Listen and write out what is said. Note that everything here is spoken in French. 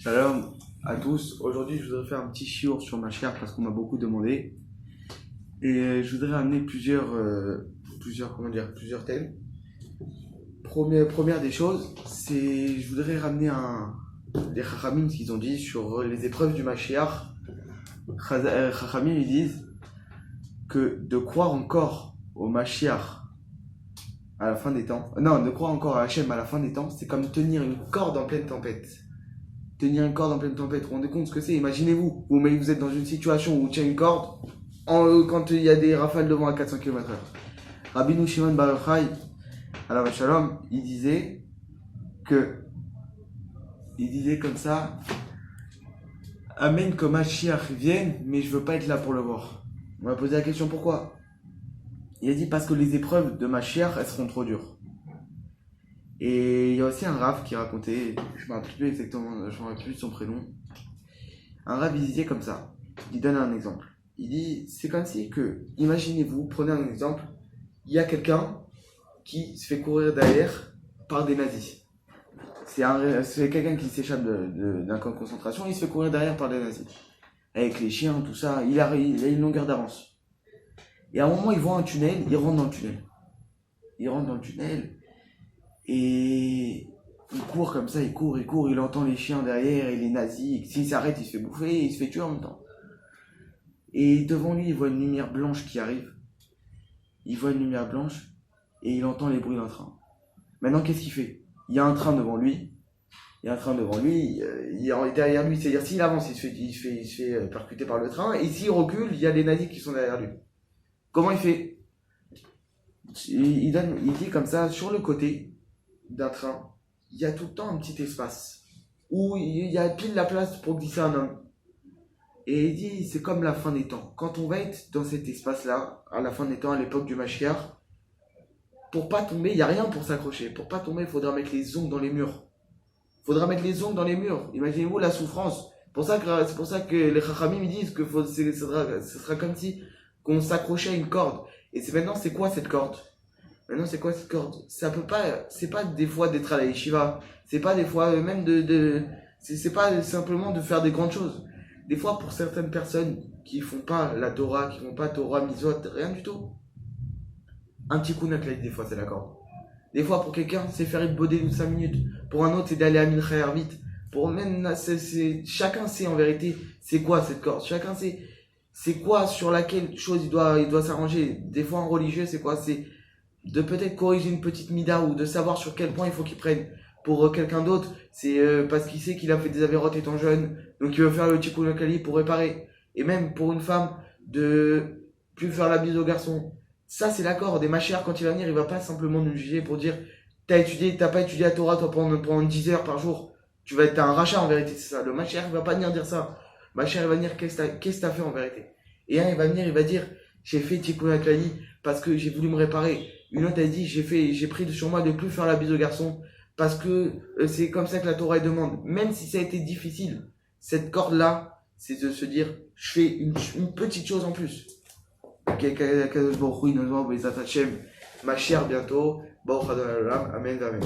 Shalom à tous. Aujourd'hui, je voudrais faire un petit chiour sur ma chère parce qu'on m'a beaucoup demandé. Et je voudrais amener plusieurs thèmes. Première des choses, c'est je voudrais ramener des Chachamim, ce qu'ils ont dit sur les épreuves du Mashiach. Chachamim, ils disent que de croire encore au Mashiach à la fin des temps, non, de croire encore à Hachem à la fin des temps, c'est comme tenir une corde en pleine tempête. Tenir une corde en pleine tempête, vous vous rendez compte ce que c'est? Imaginez-vous, vous êtes dans une situation où vous tenez une corde quand il y a des rafales de vent à 400 km/h. Rabbeinu Shimon Bar Yochai, alav shalom, il disait comme ça: Amen que Mashiach vienne, mais je veux pas être là pour le voir. On m'a posé la question pourquoi. Il a dit parce que les épreuves de Mashiach, elles seront trop dures. Et il y a aussi un Rav qui racontait, je ne me rappelle plus exactement, je me rappelle plus de son prénom. Un Rav, il disait comme ça, il donne un exemple. Il dit, c'est comme si que, imaginez-vous, prenez un exemple, il y a quelqu'un qui se fait courir derrière par des nazis. C'est quelqu'un qui s'échappe d'un camp de concentration, il se fait courir derrière par des nazis. Avec les chiens, tout ça, il a une longueur d'avance. Et à un moment, il voit un tunnel, il rentre dans le tunnel. Et il court comme ça, il court, il entend les chiens derrière et les nazis. S'il s'arrête, il se fait bouffer et il se fait tuer en même temps. Et devant lui, il voit une lumière blanche qui arrive. Il voit une lumière blanche et il entend les bruits d'un train. Maintenant, qu'est-ce qu'il fait? Il y a un train devant lui. Il est derrière lui. C'est-à-dire, s'il avance, il se fait percuter par le train. Et s'il recule, il y a les nazis qui sont derrière lui. Comment il fait? Il dit comme ça, sur le côté d'un train, il y a tout le temps un petit espace où il y a pile la place pour glisser un homme. Et il dit, c'est comme la fin des temps. Quand on va être dans cet espace-là, à la fin des temps, à l'époque du Mashiach, pour pas tomber, il n'y a rien pour s'accrocher. Pour pas tomber, il faudra mettre les ongles dans les murs. Imaginez-vous la souffrance. C'est pour ça que les Chachamim disent que ce sera comme si qu'on s'accrochait à une corde. Et maintenant, c'est quoi cette corde? C'est pas des fois d'être à la yeshiva, c'est pas des fois même c'est pas simplement de faire des grandes choses. Des fois, pour certaines personnes qui font pas la Torah, qui font pas Torah, Mitzvot, rien du tout. Un petit coup d'aklaït, des fois, c'est la corde. Des fois, pour quelqu'un, c'est faire une bodé de 5 minutes. Pour un autre, c'est d'aller à Mincha vite. Chacun sait en vérité, c'est quoi cette corde. Chacun sait, c'est quoi sur laquelle chose il doit s'arranger. Des fois, en religieux, c'est quoi? C'est de peut-être corriger une petite mida ou de savoir sur quel point il faut qu'il prenne. Pour quelqu'un d'autre, c'est parce qu'il sait qu'il a fait des avérotes étant jeune, donc il veut faire le tikkun lokali pour réparer. Et même pour une femme, de plus faire la bise au garçon. Ça, c'est l'accord. Des machères, quand il va venir, il va pas simplement nous juger pour dire t'as pas étudié la Torah toi pendant 10 heures par jour. T'as un rachat en vérité, c'est ça. Le machère, il va pas venir dire ça. Machère, il va venir qu'est-ce que t'as fait en vérité. Et un, il va venir, il va dire j'ai fait tikkun lokali parce que j'ai voulu me réparer. Une autre, elle dit, j'ai pris sur moi de plus faire la bise au garçon, parce que c'est comme ça que la Torah demande. Même si ça a été difficile, cette corde-là, c'est de se dire, je fais une petite chose en plus. Ma chère bientôt, Amen, amen.